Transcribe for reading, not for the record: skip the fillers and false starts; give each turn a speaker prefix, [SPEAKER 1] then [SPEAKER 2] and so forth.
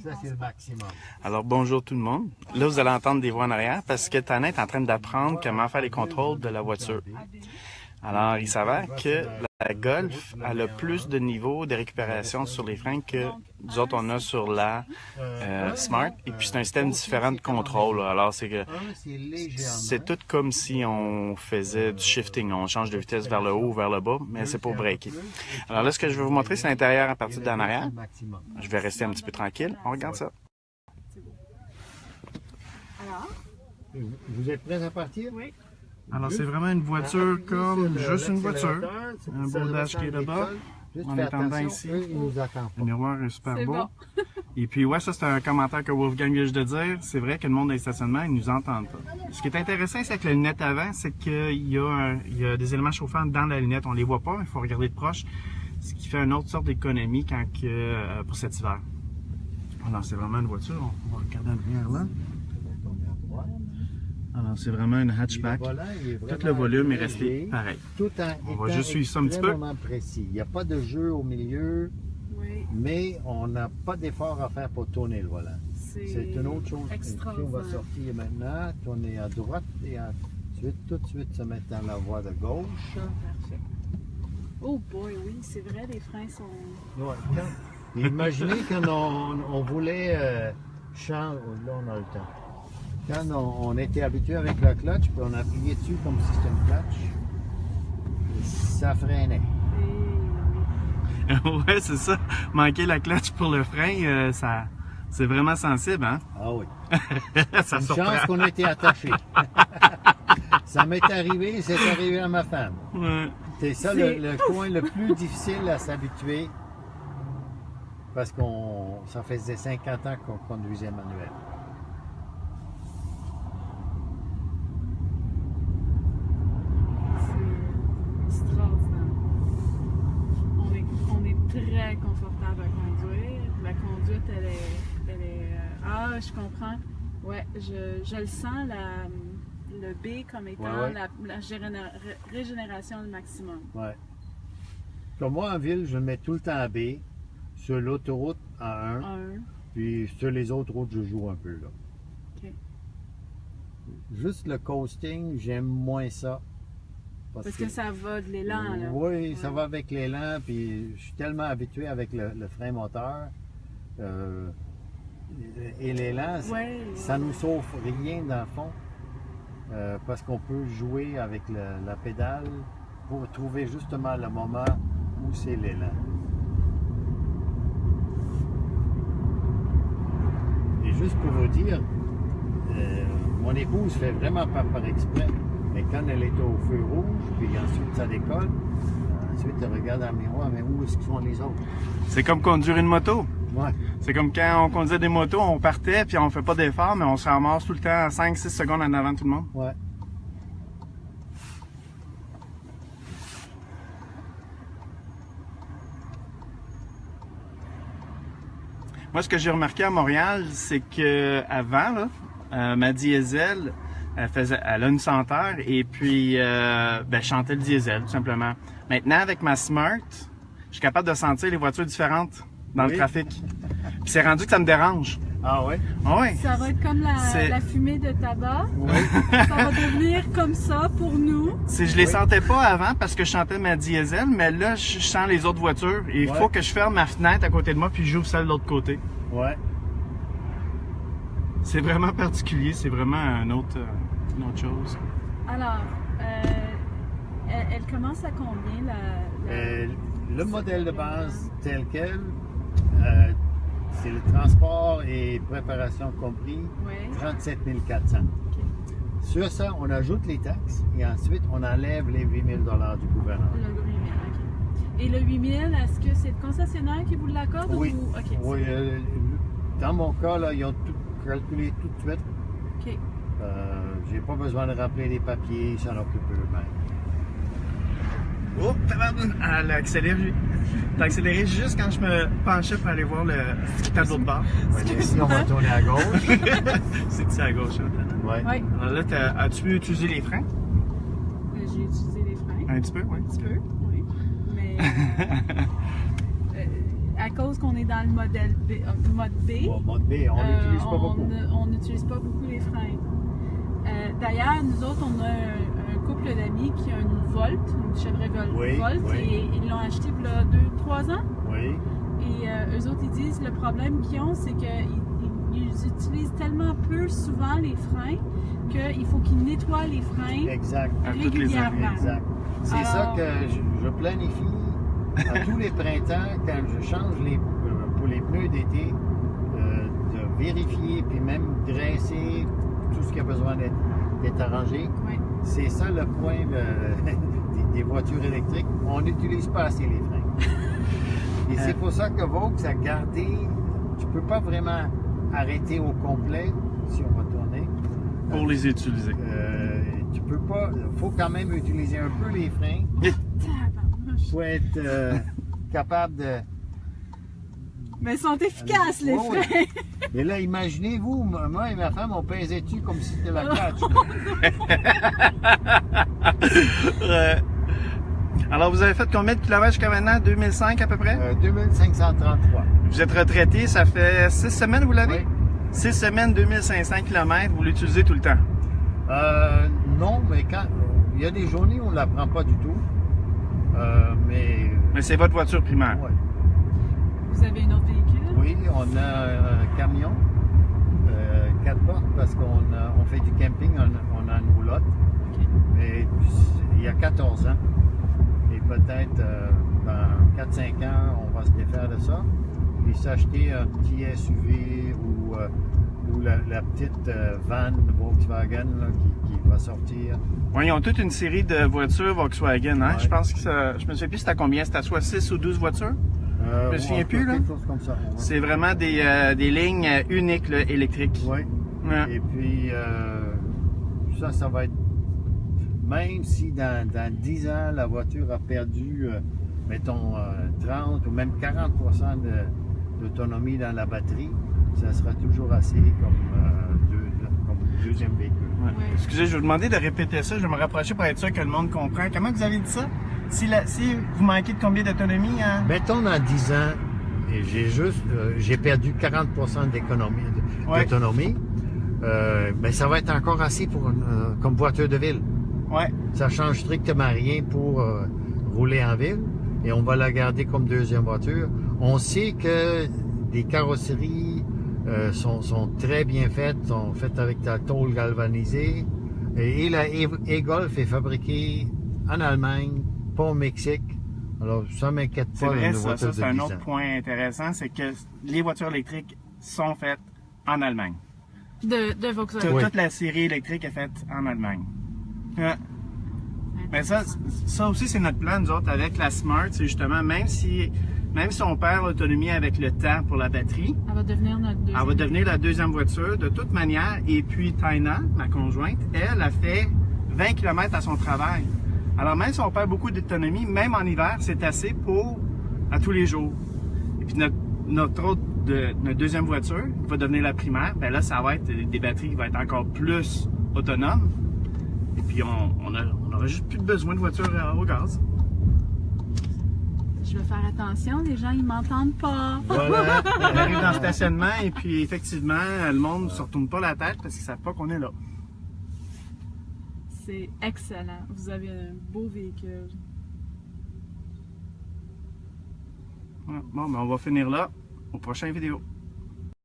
[SPEAKER 1] Ça, c'est le maximum.
[SPEAKER 2] Alors, bonjour tout le monde. Là, vous allez entendre des voix en arrière parce que Tana est en train d'apprendre comment faire les contrôles de la voiture. Alors, il s'avère que la Golf a le plus de niveaux de récupération sur les freins que nous autres, on a sur la Smart. Et puis, c'est un système différent de contrôle. Alors, c'est tout comme si on faisait du shifting. On change de vitesse vers le haut ou vers le bas, mais c'est pour breaker. Alors là, ce que je vais vous montrer, c'est l'intérieur à partir d'en arrière. Je vais rester un petit peu tranquille. On regarde ça.
[SPEAKER 1] Alors? Vous êtes prêts à partir?
[SPEAKER 3] Oui.
[SPEAKER 2] Alors, c'est vraiment une voiture comme juste une voiture. Un beau dash qui est là-bas. En étendant ici. Le miroir est super beau. Bon. Et puis, ouais, ça, c'est un commentaire que Wolfgang vient de dire. C'est vrai que le monde des stationnements, ils nous entendent pas. Ce qui est intéressant, c'est que la lunette avant, c'est qu'il y a des éléments chauffants dans la lunette. On les voit pas, il faut regarder de proche. Ce qui fait une autre sorte d'économie pour cet hiver. Alors, c'est vraiment une voiture. On va regarder en arrière là. Alors, c'est vraiment une hatchback. Tout le volume est resté pareil. On va juste suivre ça un petit peu.
[SPEAKER 1] Précis. Il n'y a pas de jeu au milieu, mais on n'a pas d'effort à faire pour tourner le volant. C'est une autre chose. On va sortir maintenant, tourner à droite et tout de suite se mettre dans la voie de gauche.
[SPEAKER 3] Parfait. Oh boy, oui, c'est vrai, les freins sont...
[SPEAKER 1] Ouais, imaginez quand on voulait changer... Là, on a le temps. Quand on était habitué avec la clutch, puis on appuyait dessus comme si c'était une clutch, ça freinait.
[SPEAKER 2] Ouais, c'est ça. Manquer la clutch pour le frein, c'est vraiment sensible, hein?
[SPEAKER 1] Ah oui.
[SPEAKER 2] Ça
[SPEAKER 1] une chance qu'on était attachés. Ça m'est arrivé, c'est arrivé à ma femme.
[SPEAKER 2] Ouais.
[SPEAKER 1] C'est ça le coin le plus difficile à s'habituer, parce que ça faisait 50 ans qu'on conduisait manuel.
[SPEAKER 3] Très confortable à conduire. La conduite, elle est ah, je comprends. Ouais, je le sens, le B comme étant la régénération au maximum.
[SPEAKER 1] Ouais. Comme moi, en ville, je mets tout le temps à B. Sur l'autoroute, à 1. Puis sur les autres routes, je joue un peu, là.
[SPEAKER 3] OK.
[SPEAKER 1] Juste le coasting, j'aime moins ça.
[SPEAKER 3] Parce que ça va de l'élan, là.
[SPEAKER 1] Oui, ça va avec l'élan, puis je suis tellement habitué avec le frein moteur. Et l'élan, ça nous sauve rien dans le fond. Parce qu'on peut jouer avec la pédale pour trouver justement le moment où c'est l'élan. Et juste pour vous dire, mon épouse fait vraiment pas par exprès. Mais quand elle est au feu rouge, puis ensuite ça décolle, ensuite elle regarde dans le miroir, mais où est-ce qu'ils sont les autres?
[SPEAKER 2] C'est comme conduire une moto.
[SPEAKER 1] Ouais.
[SPEAKER 2] C'est comme quand on conduisait des motos, on partait, puis on fait pas d'effort, mais on se ramasse tout le temps à 5-6 secondes en avant de tout le monde.
[SPEAKER 1] Ouais.
[SPEAKER 2] Moi, ce que j'ai remarqué à Montréal, c'est que avant, là, ma diesel, elle a une senteur et puis je chantais le diesel tout simplement. Maintenant avec ma Smart, je suis capable de sentir les voitures différentes dans le trafic. Puis c'est rendu que ça me dérange.
[SPEAKER 1] Ah ouais?
[SPEAKER 2] Ah ouais.
[SPEAKER 3] Ça va être comme la fumée de tabac.
[SPEAKER 1] Oui.
[SPEAKER 3] Ça va devenir comme ça pour nous.
[SPEAKER 2] Je les sentais pas avant parce que je chantais ma diesel, mais là je sens les autres voitures et il faut que je ferme ma fenêtre à côté de moi puis j'ouvre celle de l'autre côté.
[SPEAKER 1] Ouais.
[SPEAKER 2] C'est vraiment particulier, c'est vraiment une autre chose.
[SPEAKER 3] Alors, elle commence à combien
[SPEAKER 1] le modèle de base tel quel, c'est le transport et préparation compris, 37 400. Okay. Sur ça, on ajoute les taxes et ensuite on enlève les 8 000 $ du gouvernement.
[SPEAKER 3] Le 8 000, OK. Et le 8 000, est-ce que c'est le concessionnaire qui vous l'accorde?
[SPEAKER 1] Oui.
[SPEAKER 3] Ou... Okay,
[SPEAKER 1] oui. Dans mon cas, là, ils ont tout calculé tout de suite.
[SPEAKER 3] OK.
[SPEAKER 1] J'ai pas besoin de rappeler des papiers, ils s'en occupent eux-mêmes.
[SPEAKER 2] Oh, elle a accéléré. T'as accéléré juste quand je me penchais pour aller voir ce qui était de l'autre bord.
[SPEAKER 1] Ici, on va tourner à gauche.
[SPEAKER 2] C'est ici à gauche, là.
[SPEAKER 1] Oui.
[SPEAKER 2] Alors là, as-tu utilisé les freins?
[SPEAKER 3] J'ai utilisé les freins.
[SPEAKER 2] Un petit peu, oui.
[SPEAKER 3] Un petit peu, oui. Mais à cause qu'on est dans le mode B,
[SPEAKER 1] Bon, mode B, on n'utilise pas beaucoup.
[SPEAKER 3] On n'utilise pas beaucoup les freins. D'ailleurs, nous autres, on a un couple d'amis qui a une Volt, une Chevrolet Volt, et ils l'ont acheté il y a 2-3 ans.
[SPEAKER 1] Oui.
[SPEAKER 3] Et eux autres, ils disent le problème qu'ils ont, c'est qu'ils utilisent tellement peu souvent les freins qu'il faut qu'ils nettoient les freins régulièrement.
[SPEAKER 1] Exact. C'est ça que je planifie à tous les printemps, quand je change pour les pneus d'été, de vérifier puis même graisser tout ce qui a besoin d'être arrangé.
[SPEAKER 3] Oui.
[SPEAKER 1] C'est ça le point des voitures électriques. On n'utilise pas assez les freins. Et c'est pour ça que Vaux a gardé, tu peux pas vraiment arrêter au complet si on va tourner.
[SPEAKER 2] Pour les utiliser.
[SPEAKER 1] Tu peux pas, il faut quand même utiliser un peu les freins pour être capable de...
[SPEAKER 3] Mais ils sont efficaces, les freins!
[SPEAKER 1] Et là, imaginez-vous, moi et ma femme, on pesait dessus comme si c'était la catch.
[SPEAKER 2] Alors, vous avez fait combien de kilomètres jusqu'à maintenant? 2005 à peu près?
[SPEAKER 1] 2533.
[SPEAKER 2] Vous êtes retraité, ça fait 6 semaines, vous l'avez?
[SPEAKER 1] Oui.
[SPEAKER 2] 6 semaines, 2500 km, vous l'utilisez tout le temps?
[SPEAKER 1] Non, mais quand il y a des journées où on ne la prend pas du tout.
[SPEAKER 2] Mais c'est votre voiture primaire?
[SPEAKER 1] Oui.
[SPEAKER 3] Vous avez un autre véhicule?
[SPEAKER 1] Oui, on a un camion, 4 portes, parce qu'on fait du camping, on a une roulotte.
[SPEAKER 3] Okay.
[SPEAKER 1] Mais il y a 14 ans. Et peut-être dans 4-5 ans, on va se défaire de ça. Et s'acheter un petit SUV ou la petite van Volkswagen là, qui va sortir.
[SPEAKER 2] Oui, ils ont toute une série de voitures Volkswagen. Hein?
[SPEAKER 1] Ouais.
[SPEAKER 2] Je pense que je me souviens plus c'était à combien. C'était à soit 6 ou 12 voitures? Je me souviens plus, là.
[SPEAKER 1] Quelque chose comme ça.
[SPEAKER 2] C'est vraiment des lignes uniques là, électriques.
[SPEAKER 1] Oui.
[SPEAKER 2] Ouais.
[SPEAKER 1] Et puis, ça va être... Même si dans 10 ans, la voiture a perdu, mettons, 30 ou même 40% d'autonomie dans la batterie, ça sera toujours assez comme deuxième véhicule.
[SPEAKER 2] Ouais. Ouais. Excusez, je vais vous demander de répéter ça. Je vais me rapprocher pour être sûr que le monde comprend. Comment vous avez dit ça? Si vous manquez de combien d'autonomie? Hein?
[SPEAKER 1] Mettons dans 10 ans, et j'ai perdu 40% d'autonomie, ben ça va être encore assez pour comme voiture de ville.
[SPEAKER 2] Ouais.
[SPEAKER 1] Ça change strictement rien pour rouler en ville et on va la garder comme deuxième voiture. On sait que les carrosseries sont très bien faites, sont faites avec de la tôle galvanisée et la e-Golf est fabriquée en Allemagne, pas au Mexique. Alors ça m'inquiète pas.
[SPEAKER 2] C'est vrai, ça c'est un autre point intéressant, c'est que les voitures électriques sont faites en Allemagne.
[SPEAKER 3] De Volkswagen.
[SPEAKER 2] Toute la série électrique est faite en Allemagne. Ouais. Mais ça aussi, c'est notre plan, nous autres, avec la Smart, c'est justement, même si on perd l'autonomie avec le temps pour la batterie,
[SPEAKER 3] elle va devenir notre deuxième.
[SPEAKER 2] Elle va devenir la deuxième voiture, de toute manière. Et puis, Taina, ma conjointe, elle a fait 20 km à son travail. Alors, même si on perd beaucoup d'autonomie, même en hiver, c'est assez à tous les jours. Et puis, notre deuxième voiture, qui va devenir la primaire, ben là, ça va être des batteries qui vont être encore plus autonomes. Et puis, on n'aura juste plus besoin de voiture au gaz.
[SPEAKER 3] Je vais faire attention, les gens, ils m'entendent pas.
[SPEAKER 1] Voilà.
[SPEAKER 2] On arrive dans le stationnement et puis, effectivement, le monde ne se retourne pas la tête parce qu'ils ne savent pas qu'on est là.
[SPEAKER 3] C'est excellent. Vous avez un beau véhicule.
[SPEAKER 2] Bon, ben on va finir là. Au prochain vidéo.